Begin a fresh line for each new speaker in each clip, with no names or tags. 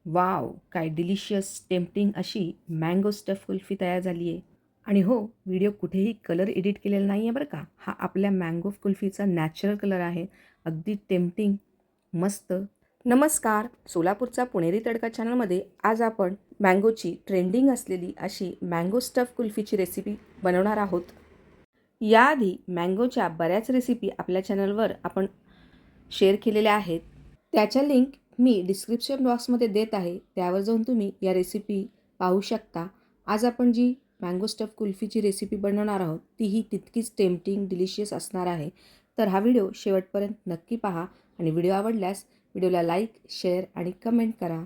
Wow! काय delicious tempting अशी mango stuff kulfi तयार झाली आहे. आणि हो, व्हिडिओ कुठेही कलर एडिट केलेला नाही आहे बरं का. हा आपल्या मँगो कुल्फीचा नॅचरल कलर आहे. अगदी टेम्प्टिंग, मस्त. नमस्कार, सोलापूरचा पुणेरी तडका चॅनलमध्ये आज आपण मँगोची ट्रेंडिंग असलेली अशी मँगो स्टफ कुल्फीची रेसिपी बनवणार आहोत. याआधी मँगोच्या बऱ्याच रेसिपी आपल्या चॅनलवर आपण शेअर केलेल्या आहेत. त्याच्या लिंक मी डिस्क्रिप्शन बॉक्समध्ये देत आहे. त्यावर जाऊन तुम्ही या रेसिपी पाहू शकता. आज आपण जी मँगो स्टफ कुल्फीची रेसिपी बनवणार आहोत तीही तितकीच टेम्प्टिंग डिलिशियस असणार आहे. तर हा व्हिडिओ शेवटपर्यंत नक्की पहा आणि व्हिडिओ आवडल्यास व्हिडिओला लाईक, शेअर आणि कमेंट करा.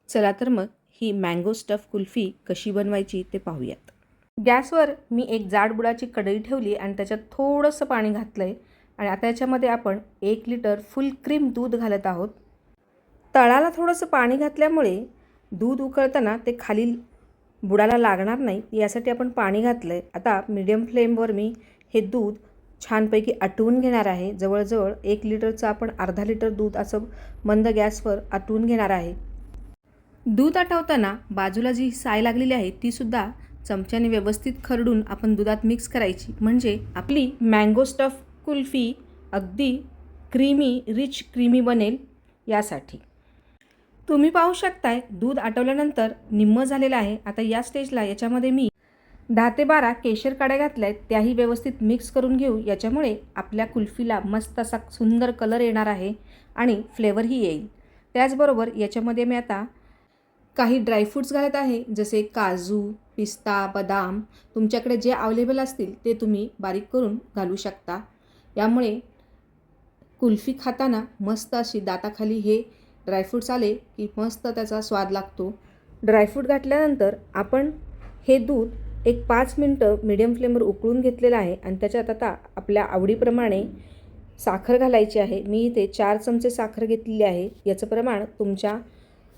चला तर मग ही मँगो स्टफ कुल्फी कशी बनवायची ते पाहूयात. गॅसवर मी एक जाड बुडाची कढई ठेवली आणि त्याच्यात थोडंसं पाणी घातलं आहे आणि आता याच्यामध्ये आपण 1 लिटर फुल क्रीम दूध घालत आहोत. तळाला थोडंसं पाणी घातल्यामुळे दूध उकळताना ते खाली बुडाला लागणार नाही यासाठी आपण पाणी घातलं आहे. आता मीडियम फ्लेमवर मी हे दूध छानपैकी आटवून घेणार आहे. जवळजवळ 1 लिटरचं आपण अर्धा लिटर दूध असं मंद गॅसवर आटवून घेणार आहे. दूध आटवताना बाजूला जी साय लागलेली आहे तीसुद्धा चमच्याने व्यवस्थित खरडून आपण दुधात मिक्स करायची, म्हणजे आपली मँगो स्टफ कुल्फी अगदी क्रीमी, रिच क्रीमी बनेल यासाठी. तुम्ही पाहू शकताय दूध आटवल्यानंतर निम्मं झालेलं आहे. आता या स्टेजला याच्यामध्ये मी 10 ते 12 केशर काड्या घातल्या आहेत. त्याही व्यवस्थित मिक्स करून घेऊ. याच्यामुळे आपल्या कुल्फीला मस्त असा सुंदर कलर येणार आहे आणि फ्लेवरही येईल. त्याचबरोबर याच्यामध्ये मी आता काही ड्रायफ्रूट्स घालत आहे, जसे काजू, पिस्ता, बदाम. तुमच्याकडे जे अवेलेबल असतील ते तुम्ही बारीक करून घालू शकता. यामुळे कुल्फी खाताना मस्त अशी दाताखाली हे ड्रायफ्रूट्स आले की मस्त त्याचा स्वाद लागतो. ड्रायफ्रूट घातल्यानंतर आपण हे दूध एक 5 मिनटं मीडियम फ्लेमवर उकळून घेतलेलं आहे आणि त्याच्यात आता आपल्या आवडीप्रमाणे साखर घालायची आहे. मी इथे 4 चमचे साखर घेतलेली आहे. याचं प्रमाण तुमच्या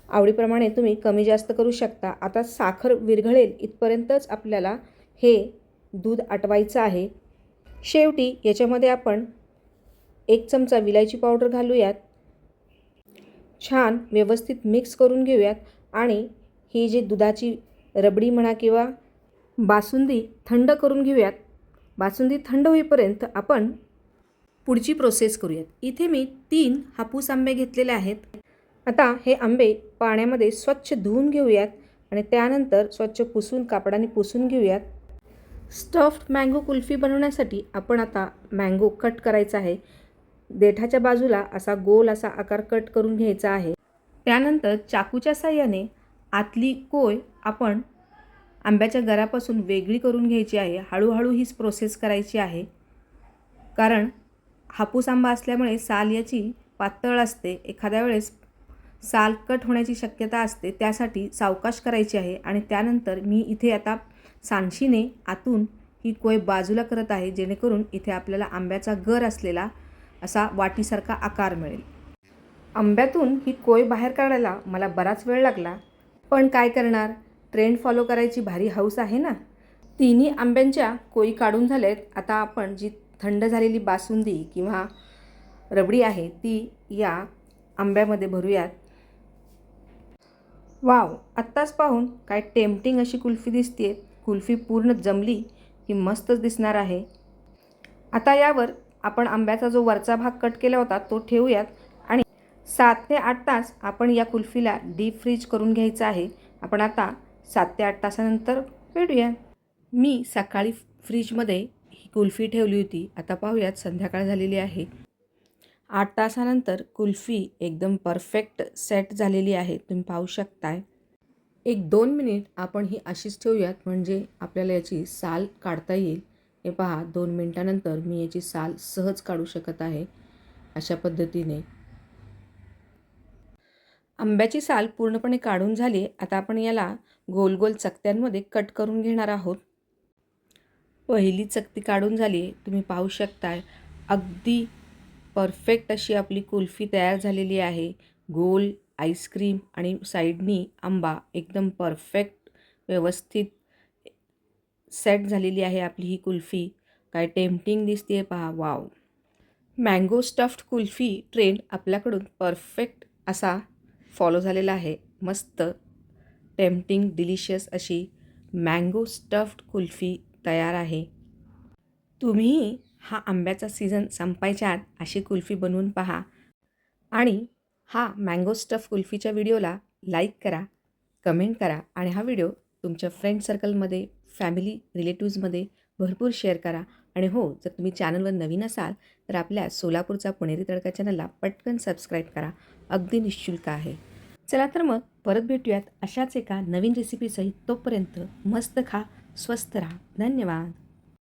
आवडीप्रमाणे तुम्ही कमी जास्त करू शकता. आता साखर विरघळेल इथपर्यंतच आपल्याला हे दूध आटवायचं आहे. शेवटी याच्यामध्ये आपण 1 चमचा विलायची पावडर घालूयात. छान व्यवस्थित मिक्स करून घेऊयात आणि ही जी दुधाची रबडी म्हणा किंवा बासुंदी थंड करून घेऊयात. बासुंदी थंड होईपर्यंत आपण पुढची प्रोसेस करूयात. इथे मी 3 हापूस आंबे घेतलेले आहेत. आता हे आंबे पाण्यामध्ये स्वच्छ धुवून घेऊयात आणि त्यानंतर स्वच्छ पुसून कापडाने पुसून घेऊयात. स्टफ्ड मँगो कुल्फी बनवण्यासाठी आपण आता मँगो कट करायचा आहे. देठाच्या बाजूला असा गोल असा आकार कट करून घ्यायचा आहे. त्यानंतर चाकूच्या साहाय्याने आतली कोय आपण आंब्याच्या गरापासून वेगळी करून घ्यायची आहे. हळूहळू हीच प्रोसेस करायची आहे, कारण हापूस आंबा असल्यामुळे साल याची पातळ असते. एखाद्या वेळेस साल कट होण्याची शक्यता असते, त्यासाठी सावकाश करायची आहे. आणि त्यानंतर मी इथे आता सांडशीने आतून ही कोय बाजूला करत आहे, जेणेकरून इथे आपल्याला आंब्याचा गर असलेला असा वाटीसारखा आकार मिळेल. आंब्यातून ही कोय बाहेर काढायला मला बराच वेळ लागला, पण काय करणार, ट्रेंड फॉलो करायची भारी हौस आहे ना. तिन्ही आंब्यांच्या कोयी काढून झाल्यात. आता आपण जी थंड झालेली बासुंदी किंवा रबडी आहे ती या आंब्यामध्ये भरूयात. वाव! आत्ताच पाहून काय टेम्प्टिंग अशी कुल्फी दिसते. कुल्फी पूर्ण जमली की मस्तच दिसणार आहे. आता यावर आपण आंब्याचा जो वरचा भाग कट केला होता तो ठेवूयात आणि 7 ते 8 तास आपण या कुल्फीला डीप फ्रीज करून घ्यायचं आहे. आपण आता 7 ते 8 तासानंतर भेटूया. मी सकाळी फ्रीजमध्ये ही कुल्फी ठेवली होती. आता पाहूयात संध्याकाळ झालेली आहे. 8 तासानंतर कुल्फी एकदम परफेक्ट सेट झालेली आहे. तुम्ही पाहू शकताय. 1-2 मिनिट आपण ही अशीच ठेवूयात, म्हणजे आपल्याला याची साल काढता येईल. हे पहा, 2 मिनिटानंतर मी याची साल सहज काढू शकत आहे. अशा पद्धतीने आंब्याची साल पूर्णपणे काढून झाली. आता आपण याला गोल गोल चकत्यांमध्ये कट करून घेणार आहोत. पहिली चकती काढून झाली आहे. तुम्ही पाहू शकताय अगदी परफेक्ट अशी आपली कुल्फी तयार झालेली आहे. गोल आईस्क्रीम आणि साईडनी आंबा एकदम परफेक्ट व्यवस्थित सेट झालेली आहे आपली ही कुल्फी. काय टेम्प्टिंग दिसते पहा. Wow! Mango stuffed kulfi trend आपल्याकडून परफेक्ट असा फॉलो झालेला आहे. मस्त टेम्पटिंग डिलिशियस अशी मँगो स्टफ्ड कुल्फी तयार आहे. तुम्हीही हा आंब्याचा सीझन संपायच्या आत अशी कुल्फी बनवून पहा आणि हा मँगो स्टफ कुल्फीच्या व्हिडिओला लाईक करा, कमेंट करा आणि हा व्हिडिओ तुमच्या फ्रेंड सर्कलमध्ये, फॅमिली, रिलेटिव्समध्ये भरपूर शेअर करा. आणि हो, जर तुम्ही चॅनलवर नवीन असाल तर आपल्या सोलापूरचा पुणेरी तडका चॅनलला पटकन सबस्क्राईब करा. अगदी निःशुल्क आहे. चला तर मग परत भेटूयात अशाच एका नवीन रेसिपीसहित. तोपर्यंत मस्त खा, स्वस्त राहा. धन्यवाद.